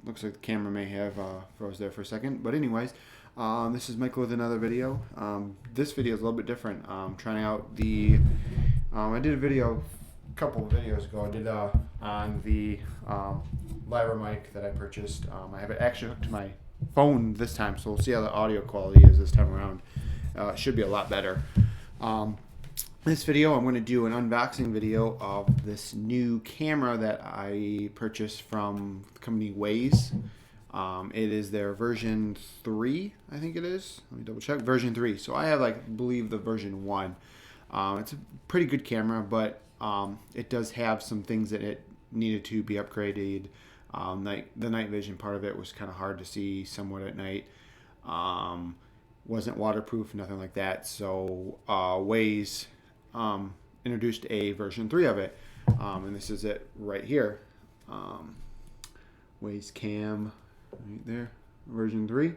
Looks like the camera may have froze there for a second. But anyways, this is Michael with another video. This video is a little bit different. Trying out the... I did a video a couple of videos ago. I did on the Lyra mic that I purchased. I have it actually hooked to my phone this time, so we'll see how the audio quality is this time around. It should be a lot better. This video, I'm going to do an unboxing video of this new camera that I purchased from the company Wyze. It is their version 3, I think it is. Let me double check. Version 3. So I have, I believe, the version 1. It's a pretty good camera, but it does have some things that it needed to be upgraded. The night vision part of it was kind of hard to see somewhat at night. Wasn't waterproof, nothing like that. So Wyze introduced a version 3 of it, and this is it right here. Wyze Cam right there, version 3.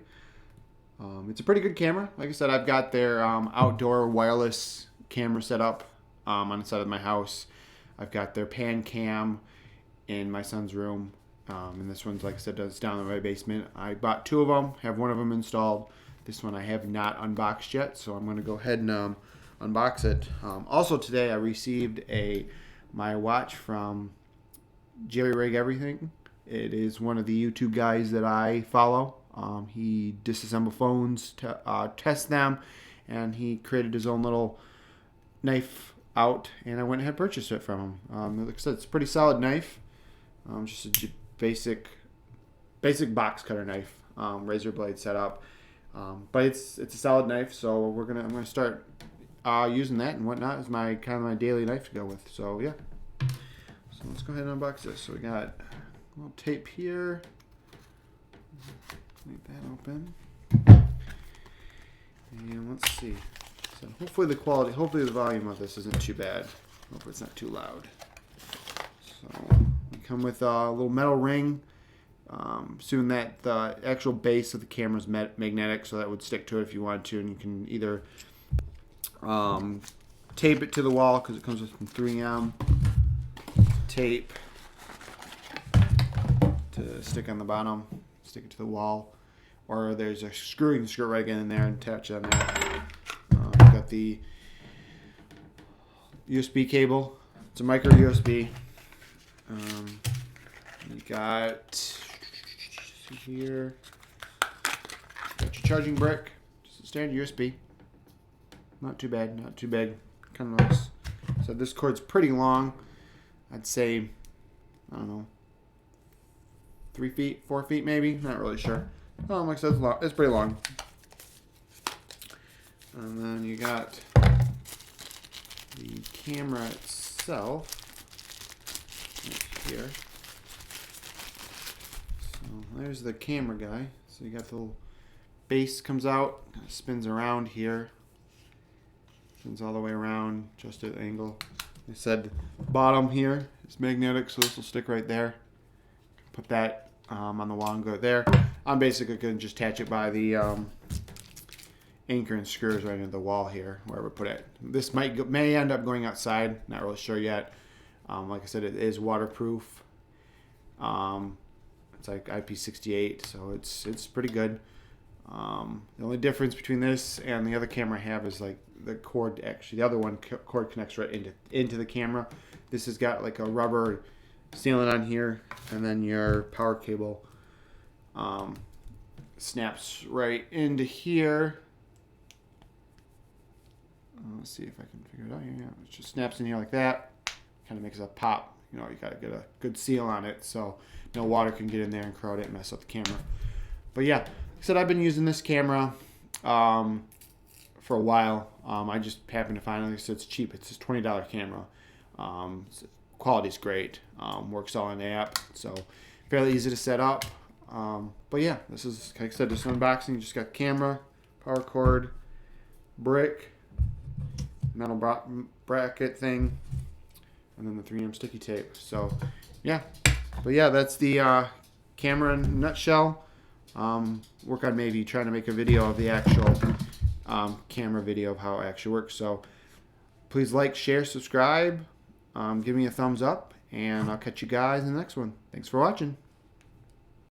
It's a pretty good camera. Like I said, I've got their outdoor wireless camera set up on the side of my house. I've got their pan cam in my son's room, and this one's, like I said, does down in my basement. I bought 2 of them, have one of them installed. This one I have not unboxed yet, so I'm going to go ahead and unbox it. Also today I received my watch from Jerry Rig Everything. It is one of the YouTube guys that I follow. He disassembles phones, tests them, and he created his own little knife out, and I went ahead and purchased it from him. Like I said, it's a pretty solid knife. Just a basic box cutter knife, razor blade setup. But it's a solid knife, so I'm gonna start using that and whatnot as my my daily knife to go with. So yeah, so let's go ahead and unbox this. So we got a little tape here. Leave that open, and let's see. So hopefully the volume of this isn't too bad. Hopefully it's not too loud. So we come with a little metal ring. Assuming that the actual base of the camera is magnetic, so that would stick to it if you wanted to, and you can either tape it to the wall because it comes with some 3M tape to stick on the bottom, stick it to the wall, or there's a screw you can screw it right in there and attach it on there. We've got the USB cable. It's a micro USB. You got here, got your charging brick, just a standard USB. Not too bad, not too big. Kind of nice. So this cord's pretty long. I'd say, I don't know, 3 feet, 4 feet maybe. Not really sure. Like I said, it's long. It's pretty long. And then you got the camera itself right here. So there's the camera guy. So you got the little base comes out, spins around here, spins all the way around, just at an angle. I said bottom here is magnetic, so this will stick right there. Put that on the wall and go there. I'm basically going to just attach it by the anchor and screws right into the wall here, wherever I put it. This may end up going outside. Not really sure yet. Like I said, it is waterproof. It's like IP68, so it's pretty good. The only difference between this and the other camera I have is the cord. Actually, the other one cord connects right into the camera. This has got a rubber sealant on here, and then your power cable snaps right into here. Let's see if I can figure it out here. Yeah, it just snaps in here like that. Kind of makes a pop. You got to get a good seal on it so no water can get in there and corrode it and mess up the camera. But yeah, like I said, I've been using this camera for a while. I just happened to find it. Like I said, it's cheap. It's a $20 camera. Quality's great. Works all in the app, so fairly easy to set up. But yeah, this is, like I said, just unboxing. Just got camera, power cord, brick, metal bracket thing, and then the 3M sticky tape. So yeah, but yeah, that's the camera in a nutshell. Work on maybe trying to make a video of the actual camera video of how it actually works. So please like, share, subscribe, give me a thumbs up, and I'll catch you guys in the next one. Thanks for watching.